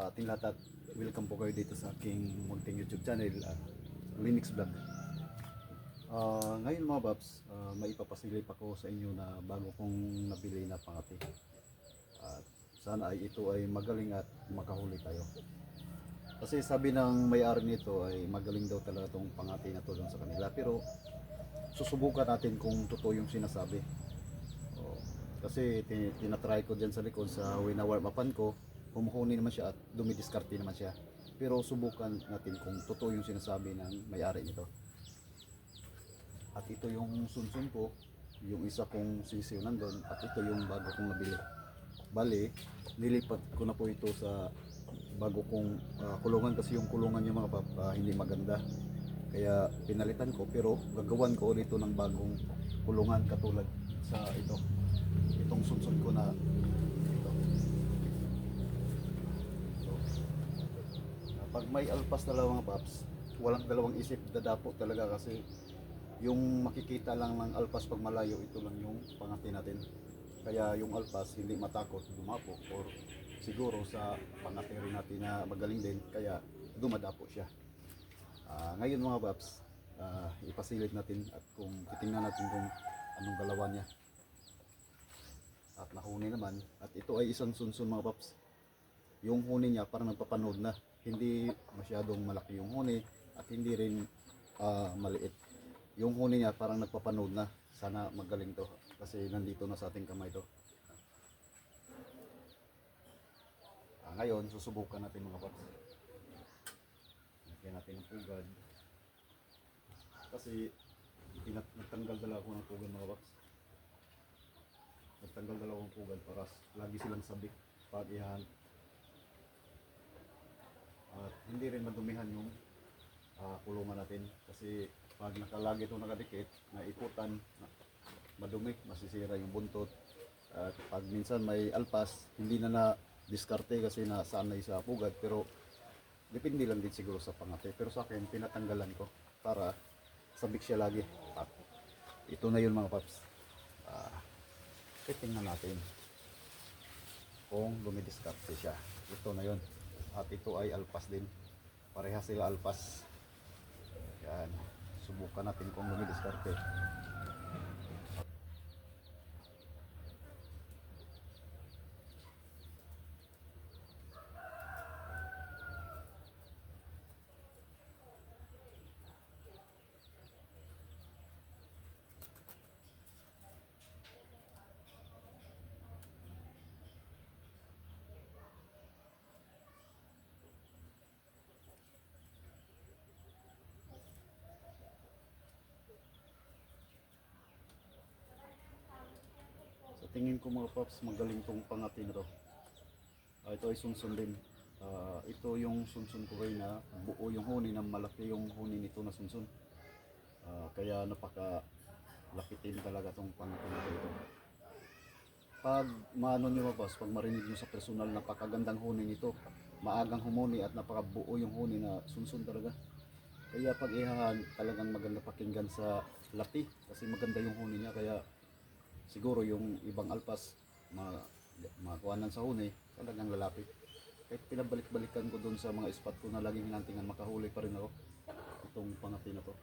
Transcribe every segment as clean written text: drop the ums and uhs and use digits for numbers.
sa ating lahat at welcome po kayo dito sa aking munting YouTube channel, Linux Vlog. Ngayon mga Babs, may ipapasilip ako sa inyo na bago kong nabili na pangati. At sana ay ito ay magaling at makahuli tayo. Kasi sabi ng may-ari nito ay magaling daw talaga itong pangati na to doon sa kanila. Pero susubukan natin kung totoo yung sinasabi. Kasi tinatry ko dyan sa likod sa wina-warm upan ko, humuhuni naman siya at dumidiskarte naman siya. Pero subukan natin kung totoo yung sinasabi ng may-ari nito. At ito yung sunsun ko, yung isa kong sisiw nandun, at ito yung bago kong nabili. Bali, nilipat ko na po ito sa bago kong kulungan kasi yung kulungan niya mga pap, hindi maganda. Kaya pinalitan ko, pero gagawan ko ulit ito ng bagong kulungan katulad sa itong sunsun ko na ito. So, pag may alpas talaga mga paps, walang dalawang isip, dadapo talaga kasi yung makikita lang ng alpas pag malayo, ito lang yung pangati natin. Kaya yung alpas hindi matakot dumapo, or siguro sa pangati rin natin na magaling din kaya dumadapo siya. Ngayon mga paps, ipasilip natin at kung titingnan natin kung anong galawan niya. At nahuni naman, at ito ay isang sunsun mga paps. Yung huni niya parang nagpapanood na, hindi masyadong malaki yung huni at hindi rin maliit. Yung huni niya parang nagpapanood na. Sana magaling to kasi nandito na sa ating kamay to. Ngayon susubukan natin mga paps. Lagyan natin ng pugad kasi nagtanggal dala ako ng pugad mga paps. Nagtanggal dalawang pugad para lagi silang sabik pag ihahan. At hindi rin madumihan yung kulungan natin kasi pag nakalagi ito nakadikit, naikutan, madumi, masisira yung buntot. At pag minsan may alpas, hindi na diskarte kasi nasanay sa pugad, pero depende lang din siguro sa pangati. Pero sa akin, pinatanggalan ko para sabik siya lagi. At ito na yun mga paps. Tingnan natin kung lumidiskarte siya. Ito na yun. At ito ay alpas din. Parehas sila alpas. Yan. Subukan natin kung lumidiskarte. Sa tingin ko mga paps, magaling tong pangati na to. Ito ay sunsun din. Ito yung sunsun ko rin na buo yung huni, na malaki yung huni nito na sunsun. Kaya napaka lapitin talaga tong pangati na ito. Pag maano nyo mga paps, pag marinig nyo sa personal, napakagandang huni nito. Maagang humuni at napakabuo yung huni na sunsun talaga. Kaya pag ihahan, talagang maganda pakinggan sa lapi kasi maganda yung huni niya. Kaya siguro yung ibang alpas makuhanan sa huni, talagang lalapit. Kahit pinabalik-balikan ko dun sa mga spot ko na laging hinantingan, makahuli pa rin ako itong pangati na to.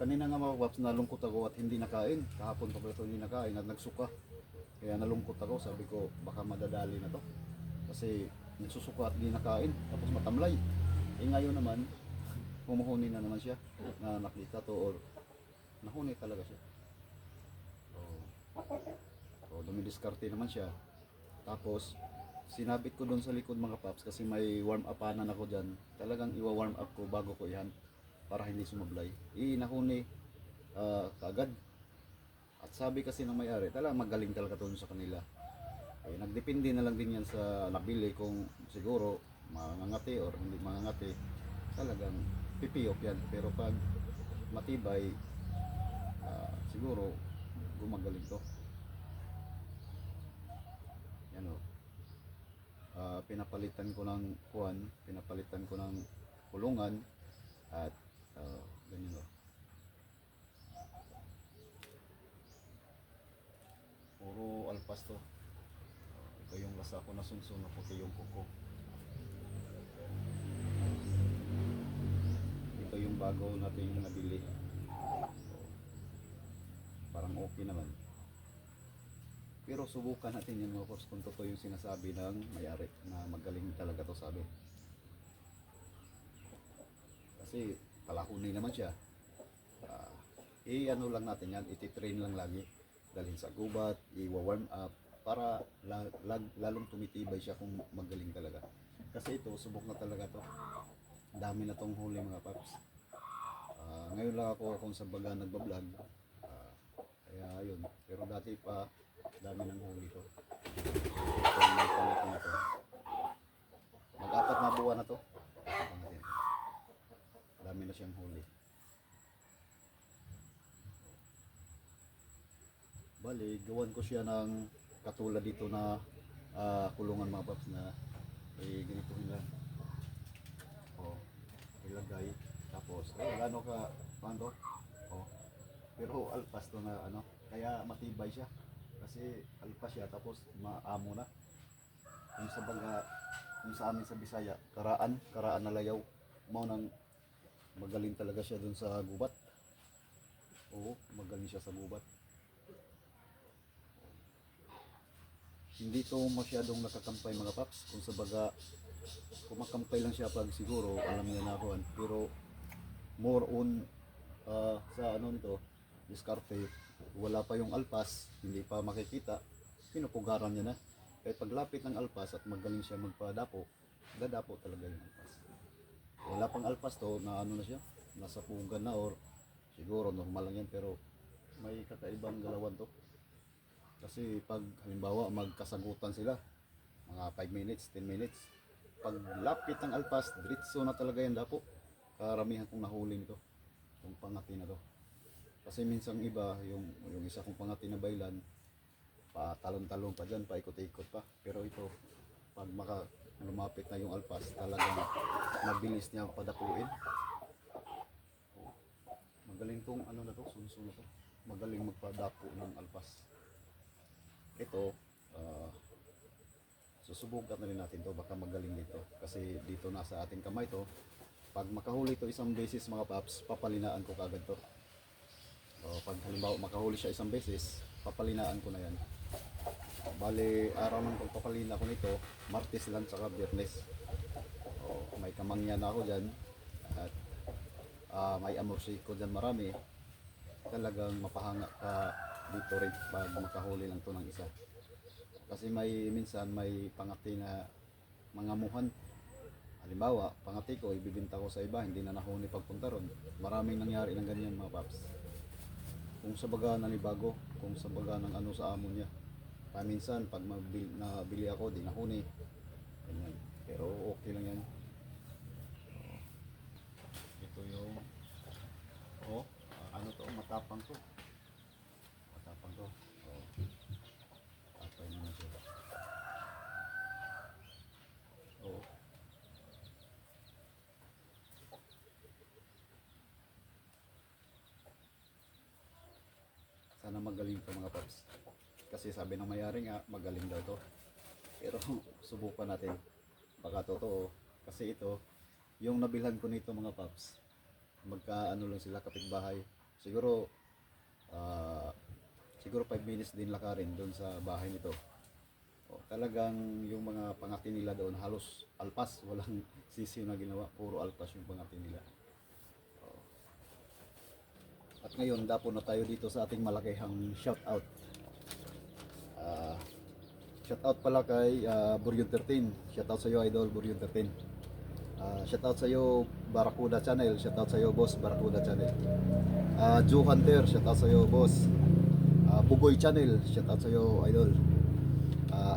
Kanina nga mga paps, nalungkot ako at hindi nakain. Kahapon pa pala ito hindi nakain at nagsuka. Kaya nalungkot ako, sabi ko baka madadali na to kasi nagsusuka at hindi nakain, tapos matamlay. Ngayon naman humuhuni na naman siya, na nakita to, or nahuni talaga siya. So dumidiskarte naman siya. Tapos sinabit ko doon sa likod mga paps kasi may warm upanan ako dyan. Talagang iwa-warm up ko bago ko ihan para hindi sumablay. Nahuni kaagad. At sabi kasi ng may-ari, talagang magaling talaga doon sa kanila. Nagdepende na lang din yan sa nabili, kung siguro mangangati or hindi mangangati, talagang pipiyok yan. Pero pag matibay, siguro gumagaling to. Yan o. Pinapalitan ko ng kuwan, pinapalitan ko ng kulungan at ganyan o. Puro alpas to. Ito yung lasa ko na sunso na puti yung kuko. Ito yung bago nating nabili. Parang okay naman. Pero subukan natin yun mga paps kung totoo yung sinasabi ng may-ari na magaling talaga to sabi. Kasi palahuni naman siya. I-ano lang natin yan, iti-train lang lagi. Dalhin sa gubat, i-warm up para lalong tumitibay siya kung magaling talaga. Kasi ito, subok na talaga to. Dami na tong huli mga paps. Ngayon lang ako kung sa baga nagbablog. Kaya yun, pero dati pa dami ng huli to. Itong may pangiti na to. Mag-apat na buwan na to. Dami na siyang huli. Bali, gawan ko siya ng katulad dito na kulungan mga paps na ganito nila. O, ilagay. Tapos, gano ka, paano? O, pero alpas to na ano, kaya matibay siya. Kasi alpas siya, tapos maamo na. Kung sa baga, kung sa amin sa Bisaya, karaan na layaw. Mau nang magaling talaga siya dun sa gubat. Oo, magaling siya sa gubat. Hindi to masyadong nakakampay mga paps. Kung sa baga, kumakampay lang siya pag siguro, alam niya na ako. Pero, more on, sa ano nito, diskarte, wala pa yung alpas, hindi pa makikita, pinupugaran niya na. Kaya paglapit ng alpas at magaling siya magpadapo, dadapo talaga yung alpas. Wala pang alpas to, na ano na siya, nasa pugan na or siguro normal lang yan, pero may kakaibang galawan to. Kasi pag halimbawa magkasagutan sila, mga 5 minutes, 10 minutes, pag lapit ng alpas, diretso na talaga yan dapo. Karamihan kong nahuli nito, yung pangati na to. Kasi minsan iba, yung isa kong pangati na baylan, patalon-talon pa dyan, paikot-ikot pa. Pero ito, pag lumapit na yung alpas, talagang mabilis niya padapuin. Magaling tong ano na to, sunso na to. Magaling magpadapo ng alpas. Ito, susubukan na rin natin to, baka magaling dito. Kasi dito na sa ating kamay to, pag makahuli to isang beses mga paps, papalinaan ko kagad to. Pag halimbawa makahuli siya isang beses, papalinaan ko na yan. Bali, araw ng pagpapalina ko nito, Martes lang saka Biyernes. May kamangyan ako dyan at may amorsi ko dyan marami. Talagang mapahanga ka dito rin pag makahuli lang to ng isa. Kasi minsan may pangati na mga muhan. Halimbawa, pangati ko, ibibinta ko sa iba, hindi na nahuni pagpunta ron. Maraming nangyari ng ganyan mga paps. Kung sa baga nanibago, kung sa baga ng ano sa amon niya. Minsan pag nabili ako, di nahuni. Ganyan. Pero okay lang yan. Ito yung ano to, matapang to. Matapang to. Tapay na siya. Sana magaling to mga paps. Kasi sabi ng mayari nga, magaling daw to. Pero subukan natin. Baka totoo. Kasi ito, yung nabilhan ko nito mga paps, magkaano lang sila kapitbahay. Siguro, siguro 5 minutes din lakarin doon sa bahay nito. Talagang yung mga pangati nila doon, halos alpas. Walang sisiw na ginawa. Puro alpas yung pangati nila. At ngayon, dapo na tayo dito sa ating malakihang shoutout. Shoutout pala kay Buryon 13. Shoutout sa iyo, Idol Buryon 13. Shoutout sa iyo, Barracuda Channel. Shoutout sa iyo, Boss Barracuda Channel. Joe Hunter, shoutout sa iyo, Boss. Bugoy Channel, shoutout sa iyo, Idol.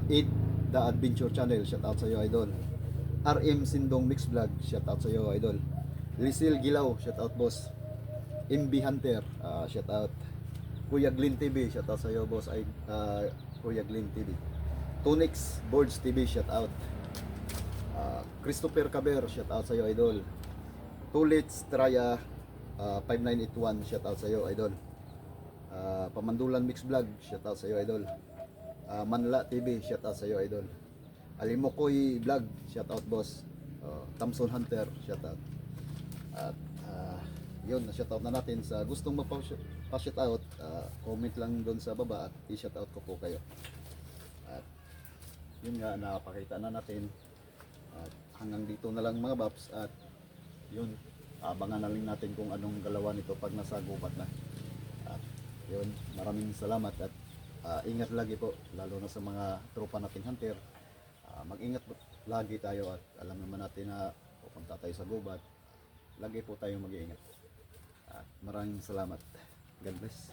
Eat the Adventure Channel, shoutout sa iyo, Idol. RM Sindong Mix Vlog, shoutout sa iyo, Idol. Lisil Gilaw, shoutout, Boss. MB Hunter, shout out. Kuya Glenn TV, shout out sa iyo, boss. Kuya Glenn TV. Tunix Boards TV, shout out. Christopher Caber, shout out sa iyo, idol. Tulits Traya 5981, shout out sa iyo, idol. Pamandulan Mix Vlog, shout out sa iyo, idol. Manla TV, shout out sa iyo idol. Alimokoy Vlog, shout out boss. Thompson Hunter, shout out. At yun, na-shout out na natin. Sa gustong magpa-shout out, comment lang doon sa baba at i-shout out ko po kayo. At yun nga, napakita na natin. At hanggang dito na lang mga Baps. At yun, abangan na lang natin kung anong galawan nito pag nasa gubat na. At yun, maraming salamat at ingat lagi po, lalo na sa mga tropa natin hunter. Mag-ingat lagi tayo at alam naman natin na pupunta tayo sa gubat. Lagi po tayong mag-iingat. At maraming salamat. God bless.